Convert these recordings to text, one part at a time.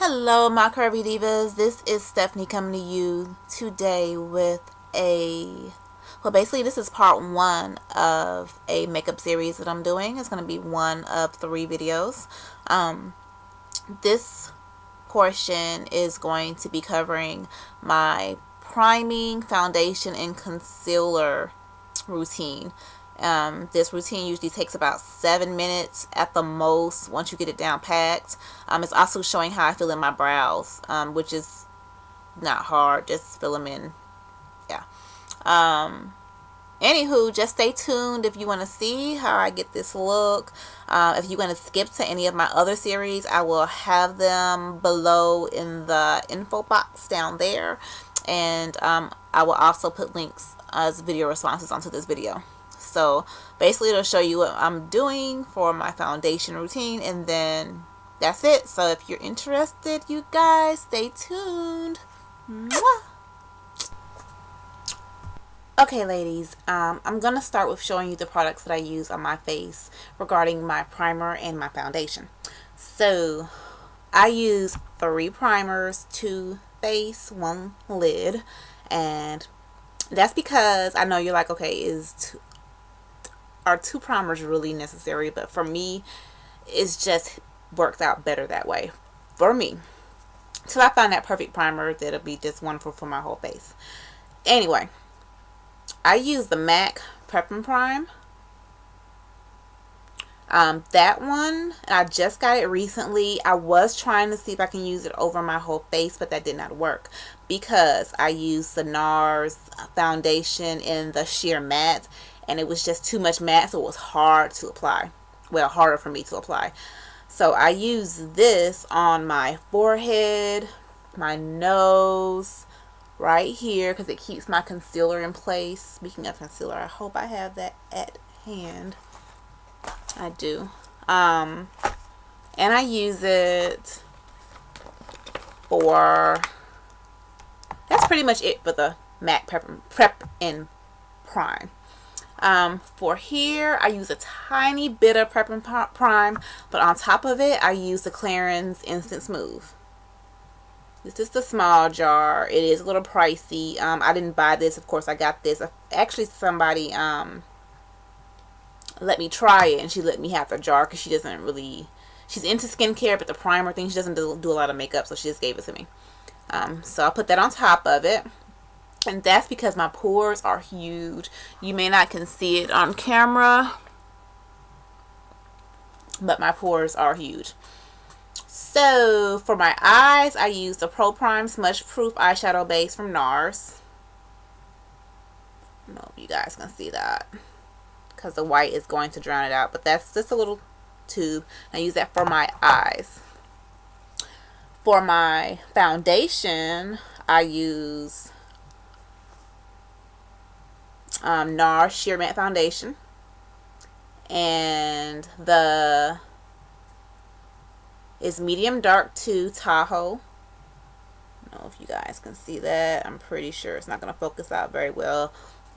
Hello, my curvy divas. This is Stephanie coming to you today with basically this is part one of a makeup series that I'm doing. It's going to be one of 3 videos. This portion is going to be covering my priming, foundation, and concealer routine. This routine usually takes about 7 minutes at the most once you get it down packed. It's also showing how I fill in my brows, which is not hard, just fill them in. Yeah. Anywho, just stay tuned if you want to see how I get this look. If you want to skip to any of my other series, I will have them below in the info box down there. And I will also put links as video responses onto this video. So basically it'll show you what I'm doing for my foundation routine, and then that's it. So if you're interested, you guys, stay tuned. Mwah! Okay, ladies, I'm going to start with showing you the products that I use on my face regarding my primer and my foundation. So I use 3 primers, 2 face, 1 lid, and that's because I know you're like, okay, are 2 primers really necessary? But for me, it's just works out better that way for me. So I find that perfect primer that'll be just wonderful for my whole face. Anyway, I use the MAC Prep and Prime. That one, I just got it recently. I was trying to see if I can use it over my whole face, but that did not work because I used the NARS foundation in the sheer matte, and it was just too much matte, so it was hard to apply. Well, harder for me to apply. So I use this on my forehead, my nose, right here, because it keeps my concealer in place. Speaking of concealer, I hope I have that at hand. I do. And I use it for, that's pretty much it for the MAC Prep and Prime. For here, I use a tiny bit of Prep and Prime, but on top of it, I use the Clarins Instant Smooth. This is the small jar. It is a little pricey. I didn't buy this. Of course, I got this. Actually, somebody let me try it, and she let me have the jar because she's into skincare, but the primer thing, she doesn't do a lot of makeup, so she just gave it to me. So I'll put that on top of it. And that's because my pores are huge. You may not can see it on camera, but my pores are huge. So for my eyes, I use the Pro Prime Smudge Proof Eyeshadow Base from NARS. I don't know if you guys can see that because the white is going to drown it out, but that's just a little tube. I use that for my eyes. For my foundation, I use NARS Sheer Matte Foundation, and is medium dark 2 Tahoe. I don't know if you guys can see that. I'm pretty sure it's not going to focus out very well.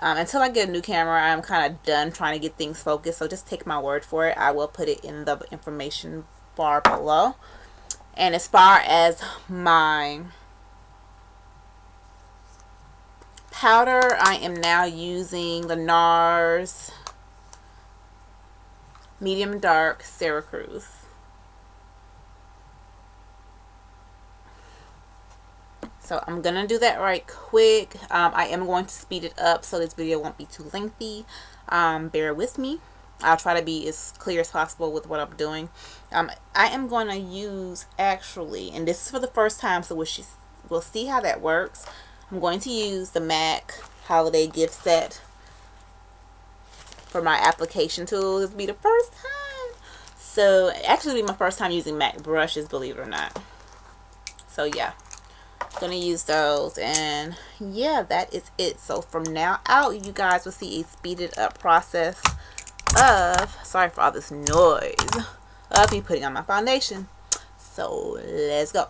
Until I get a new camera, I'm kind of done trying to get things focused, so just take my word for it. I will put it in the information bar below. And as far as my powder, I am now using the NARS Medium Dark Syracuse. So I'm going to do that right quick. I am going to speed it up so this video won't be too lengthy. Bear with me. I'll try to be as clear as possible with what I'm doing. I am going to use, actually, and this is for the first time, so we'll see how that works. I'm going to use the MAC Holiday Gift Set for my application tool. This will be the first time. So, actually, it'll be my first time using MAC brushes, believe it or not. So, yeah. Going to use those, and yeah, that is it. So, from now out, you guys will see a speeded up process of, sorry for all this noise, of me putting on my foundation. So, let's go.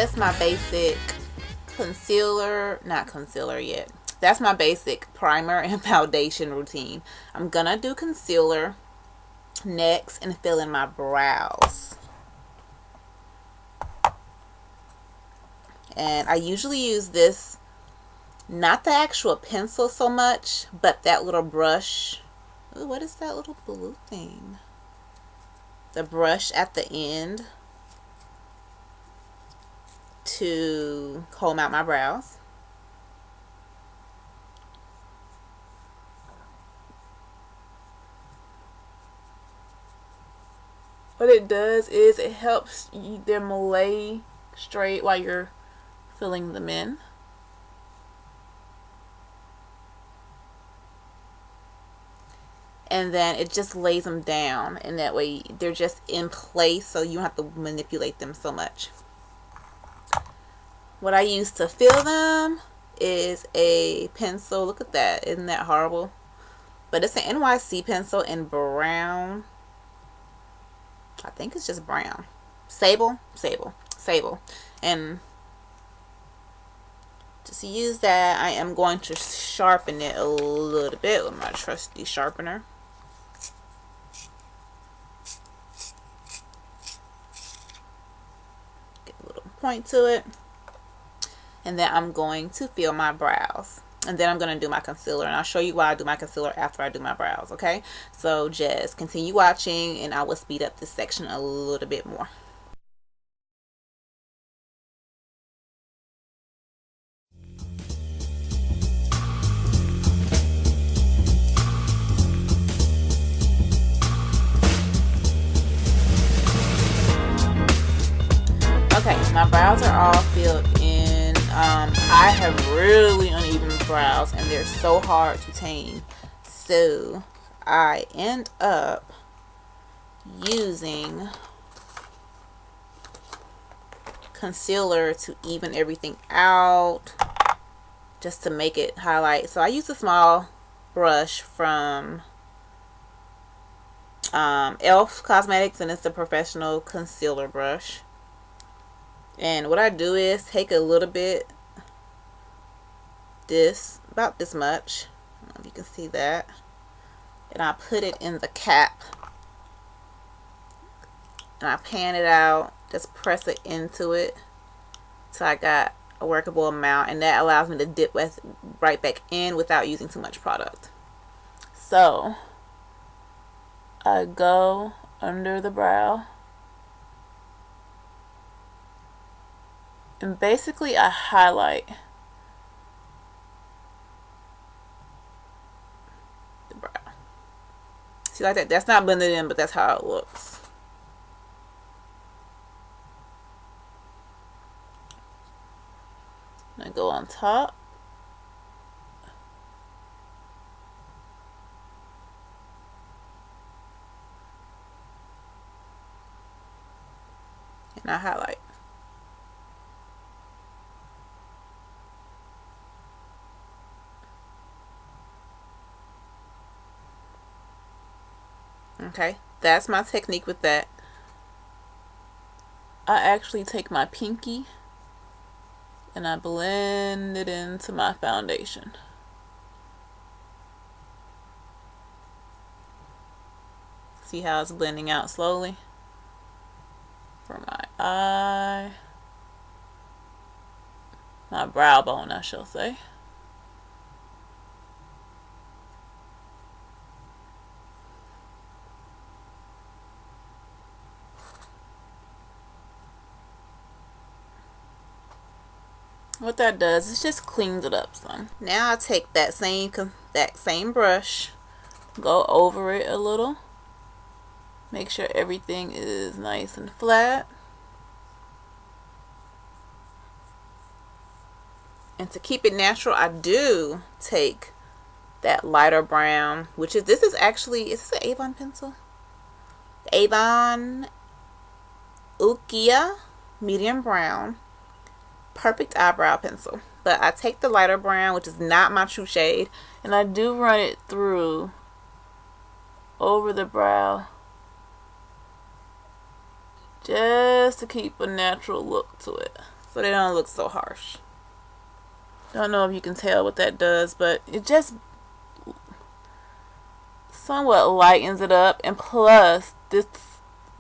just my basic concealer, not concealer yet. That's my basic primer and foundation routine. I'm gonna do concealer next and fill in my brows. And I usually use this, not the actual pencil so much, but that little brush. Ooh, what is that little blue thing? The brush at the end to comb out my brows. What it does is it helps them lay straight while you're filling them in. And then it just lays them down, and that way they're just in place, so you don't have to manipulate them so much. What I use to fill them is a pencil. Look at that. Isn't that horrible? But it's an NYC pencil in brown. I think it's just brown. Sable. And just use that. I am going to sharpen it a little bit with my trusty sharpener. Get a little point to it. And then I'm going to fill my brows. And then I'm going to do my concealer. And I'll show you why I do my concealer after I do my brows, okay? So just continue watching, and I will speed up this section a little bit more. Okay, my brows are all filled in. I have really uneven brows, and they're so hard to tame. So I end up using concealer to even everything out, just to make it highlight. So I use a small brush from Elf Cosmetics, and it's the professional concealer brush. And what I do is take a little bit, about this much, I don't know if you can see that, and I put it in the cap, and I pan it out, just press it into it so I got a workable amount, and that allows me to dip right back in without using too much product. So I go under the brow, and basically I highlight the brow. See, like that? That's not blended in, but that's how it looks. And I go on top. And I highlight. Okay, that's my technique with that. I actually take my pinky and I blend it into my foundation. See how it's blending out slowly? For my eye, my brow bone, I shall say. What that does is just cleans it up some. Now I take that same brush, go over it a little, make sure everything is nice and flat. And to keep it natural, I do take that lighter brown, which is, this is actually, is this an Avon pencil? Avon Ukia medium brown. Perfect eyebrow pencil. But I take the lighter brown, which is not my true shade, and I do run it through over the brow just to keep a natural look to it. so they don't look so harsh. Don't know if you can tell what that does, but it just somewhat lightens it up. And plus, this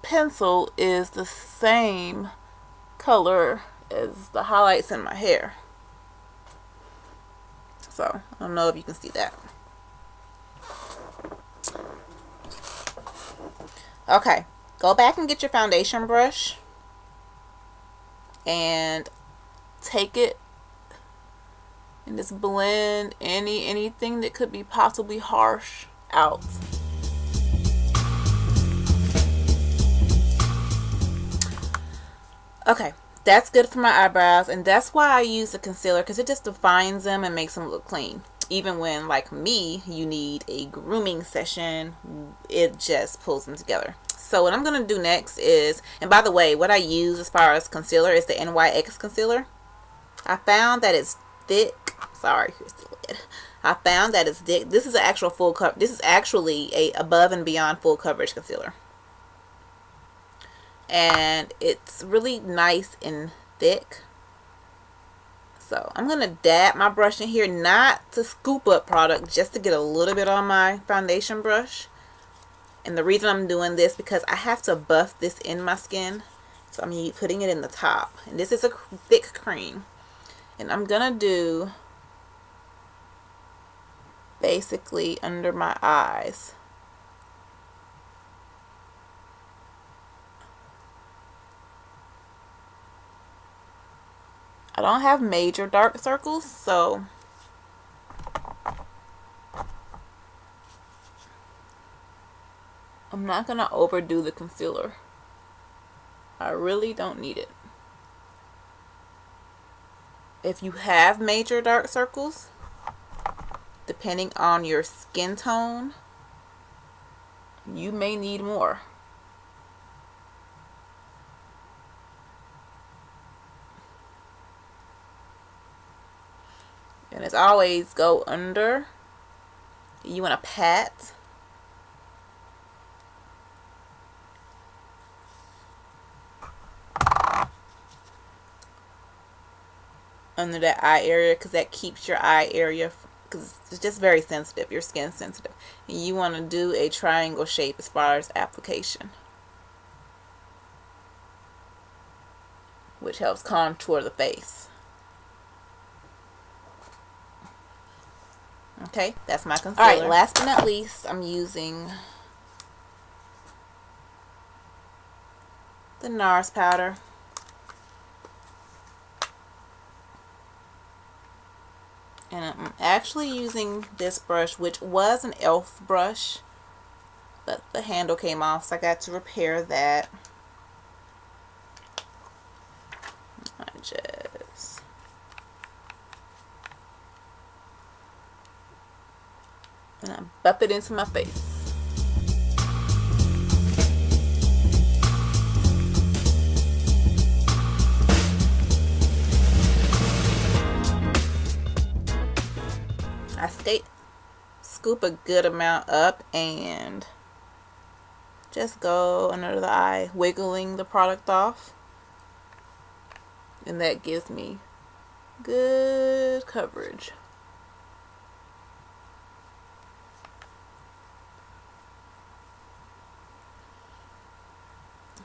pencil is the same color as the highlights in my hair. So, I don't know if you can see that. Okay, go back and get your foundation brush and take it and just blend anything that could be possibly harsh out. Okay, that's good for my eyebrows, and that's why I use the concealer, because it just defines them and makes them look clean. Even when, like me, you need a grooming session, it just pulls them together. So what I'm going to do next is, and by the way, what I use as far as concealer is the NYX concealer. I found that it's thick. Sorry, here's the lid. I found that it's thick. This is an actual full cover. This is actually a above and beyond full coverage concealer. And it's really nice and thick. So I'm going to dab my brush in here, not to scoop up product, just to get a little bit on my foundation brush. And the reason I'm doing this, because I have to buff this in my skin. So I'm putting it in the top. And this is a thick cream. And I'm going to do basically under my eyes. I don't have major dark circles, so I'm not going to overdo the concealer. I really don't need it. If you have major dark circles, depending on your skin tone, you may need more. And as always, go under. You want to pat. Under that eye area, because that keeps your eye area, because it's just very sensitive, your skin's sensitive. And you want to do a triangle shape as far as application, which helps contour the face. Okay, that's my concealer. Alright, last but not least, I'm using the NARS powder. And I'm actually using this brush, which was an e.l.f. brush, but the handle came off, so I got to repair that. I just and I buff it into my face. I scoop a good amount up and just go under the eye, wiggling the product off, and that gives me good coverage.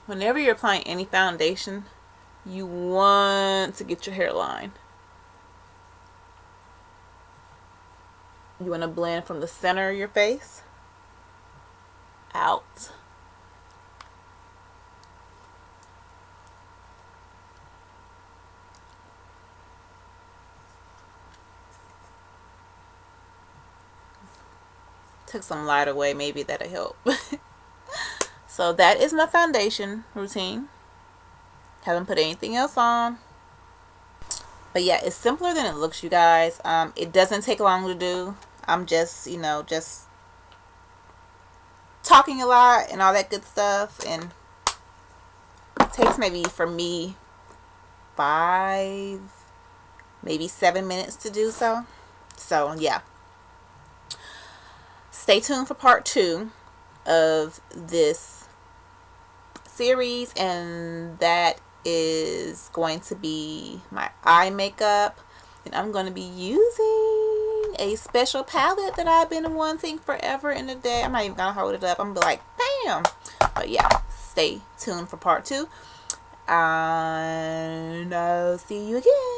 Whenever you're applying any foundation, you want to get your hairline. You want to blend from the center of your face out. Took some light away, maybe that'll help. So that is my foundation routine. Haven't put anything else on. But yeah, it's simpler than it looks, you guys. It doesn't take long to do. I'm just, just talking a lot and all that good stuff. And it takes maybe, for me, 5, maybe 7 minutes to do so. So, yeah. Stay tuned for part 2 of this series. And that is going to be my eye makeup. And I'm going to be using a special palette that I've been wanting forever and a day. I'm not even going to hold it up. I'm going to be like, bam. But yeah, stay tuned for part 2. And I'll see you again.